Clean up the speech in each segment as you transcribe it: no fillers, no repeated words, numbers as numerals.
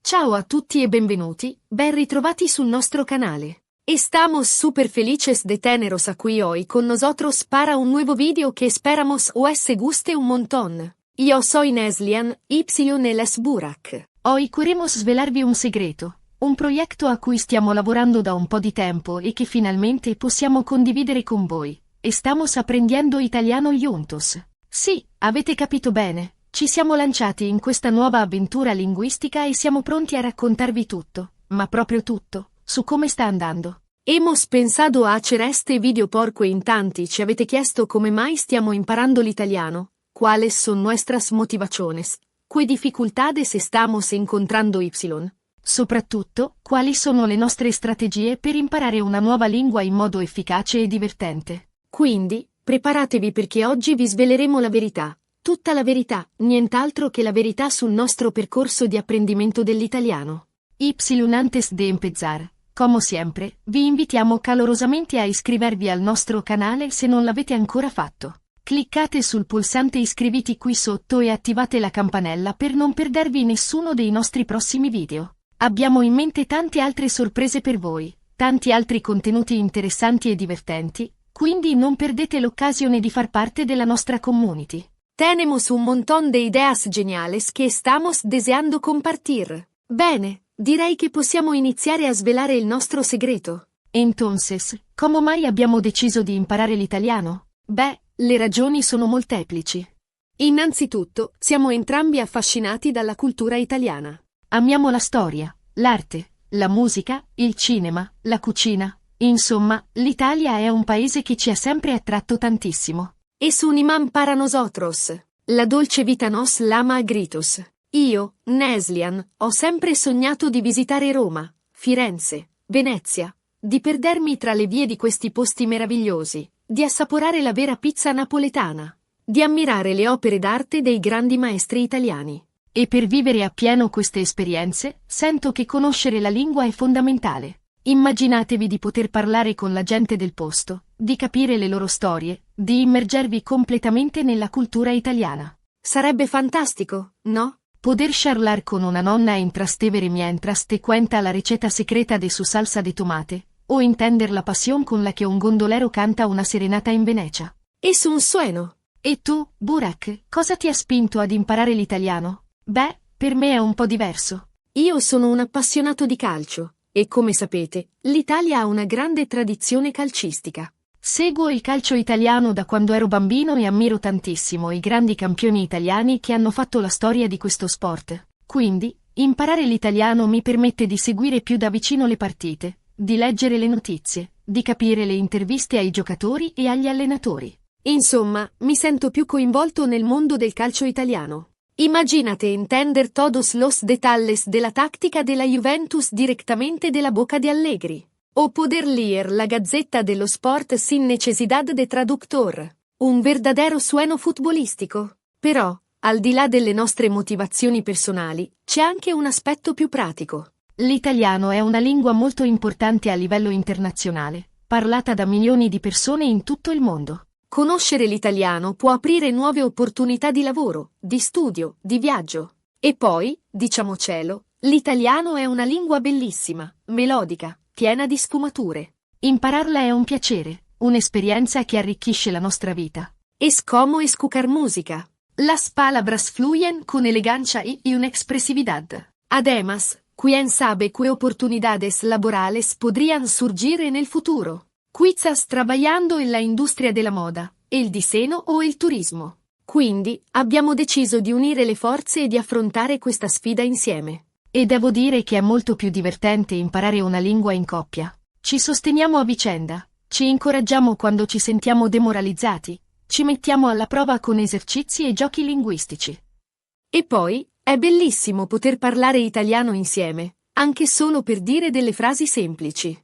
Ciao a tutti e benvenuti, ben ritrovati sul nostro canale. Estamos súper felices de teneros aquí hoy con nosotros para un nuevo video que esperamos os guste un montón. Yo soy Neslian, Y el Burak. Hoy queremos svelarvi un segreto, un progetto a cui stiamo lavorando da un po' di tempo e che finalmente possiamo condividere con voi. Estamos aprendiendo italiano juntos. Sì, avete capito bene. Ci siamo lanciati in questa nuova avventura linguistica e siamo pronti a raccontarvi tutto, ma proprio tutto, su come sta andando. Hemos pensado a hacer este video porque in tanti ci avete chiesto come mai stiamo imparando l'italiano, cuáles son nuestras motivaciones, qué dificultades estamos encontrando soprattutto, quali sono le nostre strategie per imparare una nuova lingua in modo efficace e divertente. Quindi, preparatevi perché oggi vi sveleremo la verità. Tutta la verità, nient'altro che la verità sul nostro percorso di apprendimento dell'italiano. Antes de empezar, come sempre, vi invitiamo calorosamente a iscrivervi al nostro canale se non l'avete ancora fatto. Cliccate sul pulsante iscriviti qui sotto e attivate la campanella per non perdervi nessuno dei nostri prossimi video. Abbiamo in mente tante altre sorprese per voi, tanti altri contenuti interessanti e divertenti, quindi non perdete l'occasione di far parte della nostra community. Tenemos un montón de ideas geniales que estamos deseando compartir. Bene, direi che possiamo iniziare a svelare il nostro segreto. Entonces, come mai abbiamo deciso di imparare l'italiano? Beh, le ragioni sono molteplici. Innanzitutto, siamo entrambi affascinati dalla cultura italiana. Amiamo la storia, l'arte, la musica, il cinema, la cucina. Insomma, l'Italia è un paese che ci ha sempre attratto tantissimo. Es un imán para nosotros. La dolce vita nos l'ama a gritos. Io, Neslian, ho sempre sognato di visitare Roma, Firenze, Venezia, di perdermi tra le vie di questi posti meravigliosi, di assaporare la vera pizza napoletana, di ammirare le opere d'arte dei grandi maestri italiani. E per vivere appieno queste esperienze, sento che conoscere la lingua è fondamentale. Immaginatevi di poter parlare con la gente del posto, di capire le loro storie, di immergervi completamente nella cultura italiana. Sarebbe fantastico, no? Poder charlar con una nonna en Trastevere mientras te cuenta la receta secreta de su salsa de tomate, o entender la pasión con la que un gondolero canta una serenata in Venecia. Es un sueño. E tu, Burak, cosa ti ha spinto ad imparare l'italiano? Beh, per me è un po' diverso. Io sono un appassionato di calcio. E come sapete, l'Italia ha una grande tradizione calcistica. Seguo il calcio italiano da quando ero bambino e ammiro tantissimo i grandi campioni italiani che hanno fatto la storia di questo sport. Quindi, imparare l'italiano mi permette di seguire più da vicino le partite, di leggere le notizie, di capire le interviste ai giocatori e agli allenatori. Insomma, mi sento più coinvolto nel mondo del calcio italiano. Imagínate entender todos los detalles de la táctica de la Juventus directamente de la boca de Allegri. O poder leer la Gazzetta dello Sport sin necesidad de traductor. Un verdadero sueño futbolistico. Però, al di là delle nostre motivazioni personali, c'è anche un aspetto più pratico. L'italiano è una lingua molto importante a livello internazionale, parlata da milioni di persone in tutto il mondo. Conoscere l'italiano può aprire nuove opportunità di lavoro, di studio, di viaggio. E poi, diciamocelo, l'italiano è una lingua bellissima, melodica, piena di sfumature. Impararla è un piacere, un'esperienza che arricchisce la nostra vita. Es como escuchar música. Las palabras fluyen con elegancia y una expresividad. Además, quién sabe qué oportunidades laborales podrían surgir en el futuro. Quizás trabajando en la industria della moda, il disegno o il turismo. Quindi, abbiamo deciso di unire le forze e di affrontare questa sfida insieme. E devo dire che è molto più divertente imparare una lingua in coppia. Ci sosteniamo a vicenda, ci incoraggiamo quando ci sentiamo demoralizzati, ci mettiamo alla prova con esercizi e giochi linguistici. E poi, è bellissimo poter parlare italiano insieme, anche solo per dire delle frasi semplici.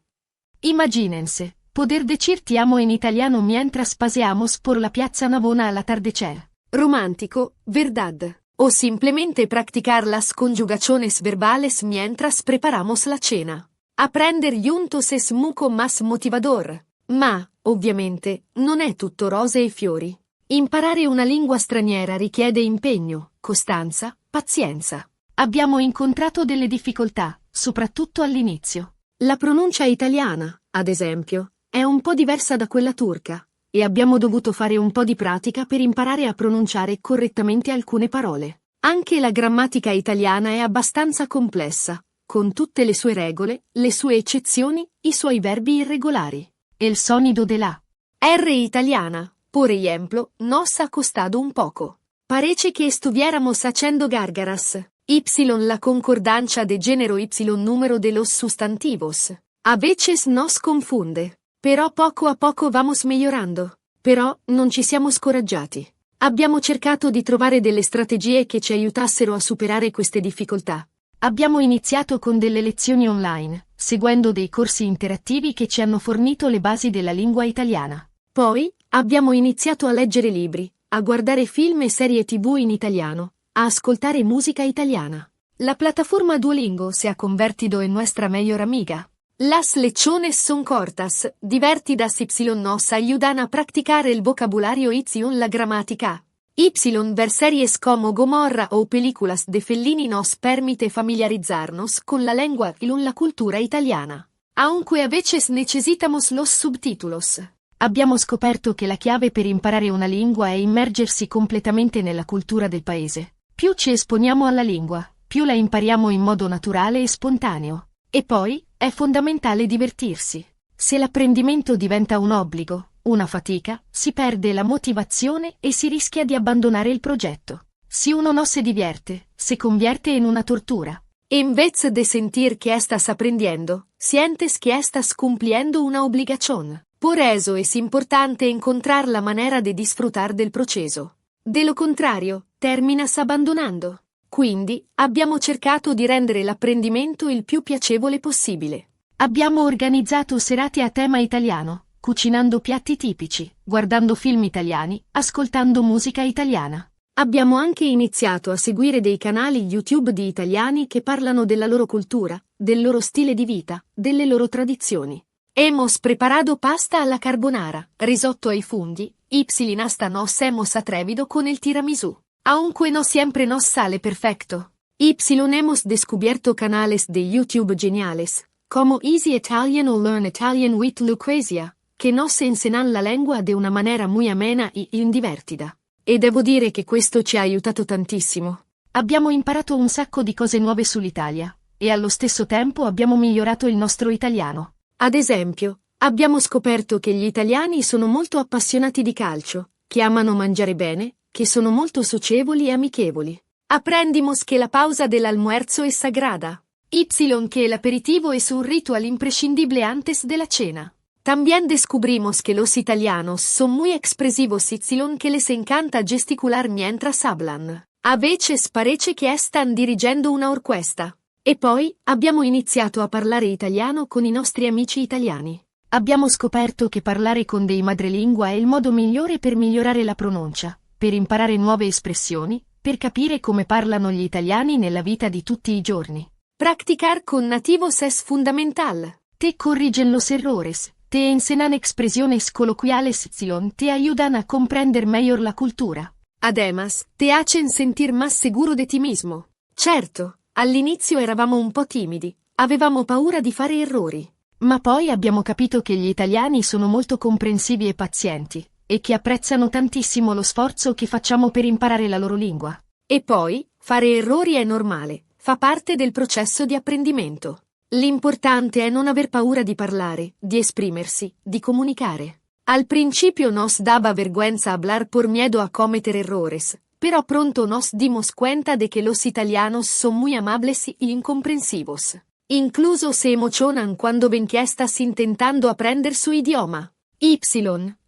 Imagínense. Poder decir ti amo en italiano mientras paseamos por la Piazza Navona al atardecer. Romántico, ¿verdad? O simplemente practicar las conjugaciones verbales mientras preparamos la cena. Aprender juntos es mucho más motivador. Ma, ovviamente, non è tutto rose e fiori. Imparare una lingua straniera richiede impegno, costanza, pazienza. Abbiamo incontrato delle difficoltà, soprattutto all'inizio. La pronuncia italiana, ad esempio, è un po' diversa da quella turca, e abbiamo dovuto fare un po' di pratica per imparare a pronunciare correttamente alcune parole. Anche la grammatica italiana è abbastanza complessa, con tutte le sue regole, le sue eccezioni, i suoi verbi irregolari. El sonido de la R italiana, por ejemplo, nos ha costado un poco. Parece que estuviéramos haciendo gárgaras. Y la concordancia de género y número de los sustantivos. A veces nos confunde. Però poco a poco vamos migliorando. Però non ci siamo scoraggiati. Abbiamo cercato di trovare delle strategie che ci aiutassero a superare queste difficoltà. Abbiamo iniziato con delle lezioni online, seguendo dei corsi interattivi che ci hanno fornito le basi della lingua italiana. Poi, abbiamo iniziato a leggere libri, a guardare film e serie TV in italiano, a ascoltare música italiana. La plataforma Duolingo se ha convertido en nuestra mejor amiga. Las lechones son cortas, divertidas y nos ayudan a practicar el vocabulario y la gramática. Ver series como Gomorra o películas de Fellini nos permite familiarizarnos con la lengua y la cultura italiana. Aunque a veces necesitamos los subtítulos. Abbiamo scoperto che la chiave per imparare una lingua è immergersi completamente nella cultura del paese. Più ci esponiamo alla lingua, più la impariamo in modo naturale e spontaneo. E poi, è fondamentale divertirsi. Se l'apprendimento diventa un obbligo, una fatica, si perde la motivazione e si rischia di abbandonare il progetto. Si uno no se divierte, se convierte in una tortura. En vez de sentir que estás aprendiendo, sientes que estás cumpliendo una obligación. Por eso es importante encontrar la manera de disfrutar del proceso. De lo contrario, terminas abbandonando. Quindi, abbiamo cercato di rendere l'apprendimento il più piacevole possibile. Abbiamo organizzato serate a tema italiano, cucinando piatti tipici, guardando film italiani, ascoltando musica italiana. Abbiamo anche iniziato a seguire dei canali YouTube di italiani che parlano della loro cultura, del loro stile di vita, delle loro tradizioni. Hemos preparado pasta alla carbonara, risotto ai funghi, y hasta nos hemos atrevido con el tiramisù. Aunque no siempre nos sale perfecto. Y hemos descubierto canales de YouTube geniales, como Easy Italian o Learn Italian with Lucrezia, che nos enseñan la lengua de una manera muy amena y divertida. E devo dire che questo ci ha aiutato tantissimo. Abbiamo imparato un sacco di cose nuove sull'Italia, e allo stesso tempo abbiamo migliorato il nostro italiano. Ad esempio, abbiamo scoperto che gli italiani sono molto appassionati di calcio, che amano mangiare bene, che sono molto socievoli e amichevoli. Aprendimos que la pausa del almuerzo es sagrada. Y que el aperitivo es un ritual imprescindible antes de la cena. También descubrimos que los italianos son muy expresivos y que les encanta gesticular mientras hablan. A veces parece que están dirigiendo una orquesta. E poi, abbiamo iniziato a parlare italiano con i nostri amici italiani. Abbiamo scoperto che parlare con dei madrelingua è il modo migliore per migliorare la pronuncia, per imparare nuove espressioni, per capire come parlano gli italiani nella vita di tutti i giorni. Practicar con nativos es fundamental. Te corrigen los errores, te enseñan expresiones coloquiales, te ayudan a comprender mejor la cultura. Además, te hacen sentir más seguro de ti mismo. Certo, all'inizio eravamo un po' timidi, avevamo paura di fare errori. Ma poi abbiamo capito che gli italiani sono molto comprensivi e pazienti, e che apprezzano tantissimo lo sforzo che facciamo per imparare la loro lingua. E poi, fare errori è normale, fa parte del processo di apprendimento. L'importante è non aver paura di parlare, di esprimersi, di comunicare. Al principio nos daba vergüenza hablar por miedo a cometer errores, pero pronto nos dimos cuenta de que los italianos son muy amables y incomprensivos. Incluso se emocionan cuando ven que estás intentando aprender su idioma. Y,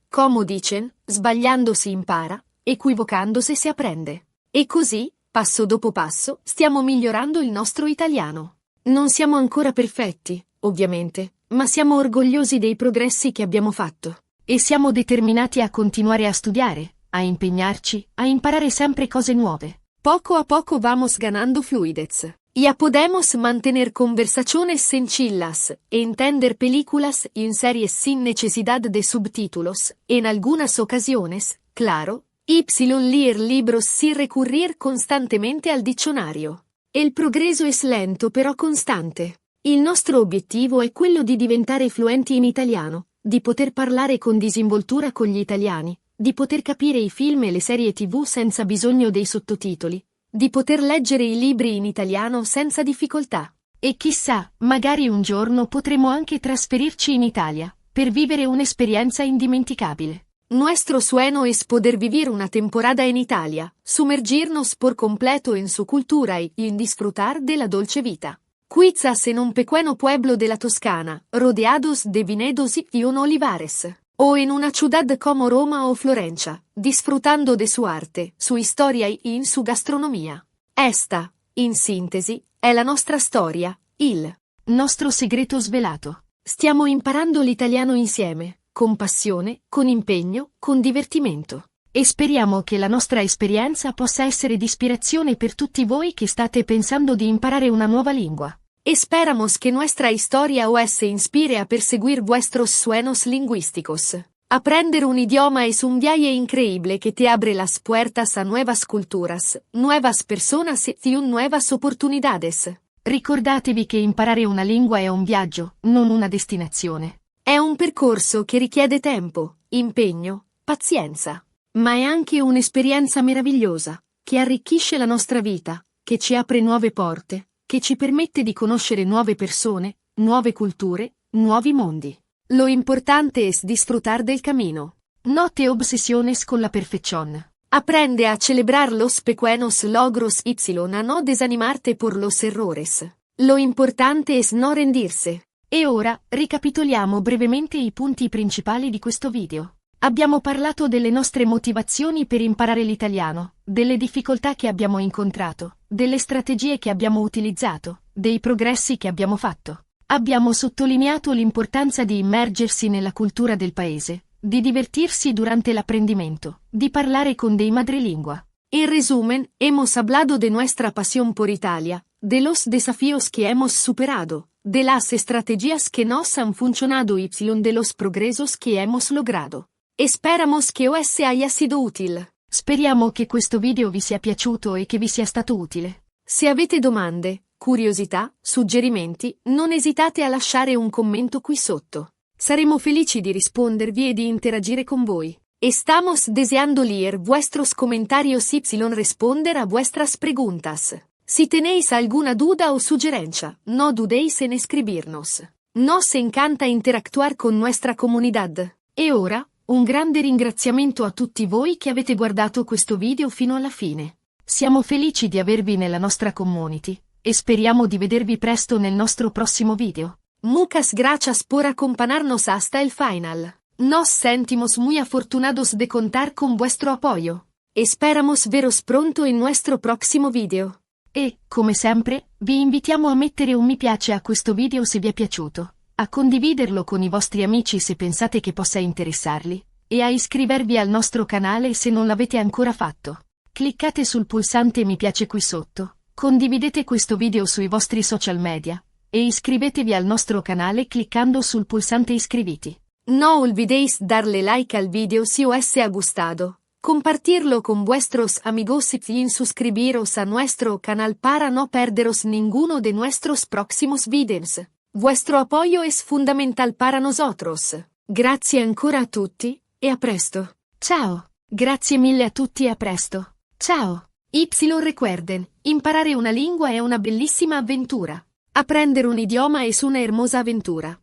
como dicen, sbagliando si impara, equivocandose si apprende. E così, passo dopo passo, stiamo migliorando il nostro italiano. Non siamo ancora perfetti, ovviamente, ma siamo orgogliosi dei progressi che abbiamo fatto. E siamo determinati a continuare a studiare, a impegnarci, a imparare sempre cose nuove. Poco a poco vamos ganando fluidez. Ya podemos mantener conversaciones sencillas, e entender películas y series sin necesidad de subtítulos, en algunas ocasiones, claro, leer libros sin recurrir constantemente al diccionario. El progreso es lento però costante. Il nostro obiettivo è quello di diventare fluenti in italiano, di poter parlare con disinvoltura con gli italiani, di poter capire i film e le serie TV senza bisogno dei sottotitoli, di poter leggere i libri in italiano senza difficoltà. E chissà, magari un giorno potremo anche trasferirci in Italia, per vivere un'esperienza indimenticabile. Nuestro sueño es poder vivir una temporada en Italia, sumergirnos por completo en su cultura y en disfrutar de la dolce vida. Quizás en un pequeño pueblo de la Toscana, rodeados de viñedos y olivares. O en una ciudad como Roma o Florencia, disfrutando de su arte, su historia y en su gastronomia. Esta, in sintesi, è la nostra storia, il nostro segreto svelato. Stiamo imparando l'italiano insieme, con passione, con impegno, con divertimento. E speriamo che la nostra esperienza possa essere di ispirazione per tutti voi che state pensando di imparare una nuova lingua. Esperamos que nuestra historia os inspire a perseguir vuestros sueños lingüísticos. Aprender un idioma es un viaje increíble que te abre las puertas a nuevas culturas, nuevas personas y nuevas oportunidades. Ricordatevi che imparare una lingua è un viaggio, non una destinazione. È un percorso che richiede tempo, impegno, pazienza. Ma è anche un'esperienza meravigliosa, che arricchisce la nostra vita, che ci apre nuove porte, che ci permette di conoscere nuove persone, nuove culture, nuovi mondi. Lo importante es disfrutar del camino. No te obsesiones con la perfección. Aprende a celebrar los pequeños logros y a no desanimarte por los errores. Lo importante es no rendirse. E ora, ricapitoliamo brevemente i punti principali di questo video. Abbiamo parlato delle nostre motivazioni per imparare l'italiano, delle difficoltà che abbiamo incontrato, delle strategie che abbiamo utilizzato, dei progressi che abbiamo fatto. Abbiamo sottolineato l'importanza di immergersi nella cultura del paese, di divertirsi durante l'apprendimento, di parlare con dei madrelingua. En resumen, hemos hablado de nuestra pasión por Italia, de los desafíos que hemos superado, de las estrategias que nos han funcionado y de los progresos que hemos logrado. Esperamos che os haya sido útil. Speriamo che questo video vi sia piaciuto e che vi sia stato utile. Se avete domande, curiosità, suggerimenti, non esitate a lasciare un commento qui sotto. Saremo felici di rispondervi e di interagire con voi. Estamos deseando leer vuestros comentarios y responder a vuestras preguntas. Si tenéis alguna duda o sugerencia, no dudéis en escribirnos. Nos encanta interactuar con nuestra comunidad. E ora, un grande ringraziamento a tutti voi che avete guardato questo video fino alla fine. Siamo felici di avervi nella nostra community, e speriamo di vedervi presto nel nostro prossimo video. Muchas gracias por acompañarnos hasta el final. Nos sentimos muy afortunados de contar con vuestro apoyo. Esperamos veros pronto en nuestro próximo video. E, come sempre, vi invitiamo a mettere un mi piace a questo video se vi è piaciuto, a condividerlo con i vostri amici se pensate che possa interessarli, e a iscrivervi al nostro canale se non l'avete ancora fatto. Cliccate sul pulsante mi piace qui sotto, condividete questo video sui vostri social media, e iscrivetevi al nostro canale cliccando sul pulsante iscriviti. No olvidéis darle like al video si os ha gustado, compartirlo con vuestros amigos y suscribiros a nuestro canal para no perderos ninguno de nuestros próximos videos. Vuestro apoyo es fundamental para nosotros. Grazie ancora a tutti, e a presto. Ciao. Grazie mille a tutti e a presto. Ciao. Recuerden, imparare una lingua è una bellissima avventura. Aprender un idioma es una hermosa aventura.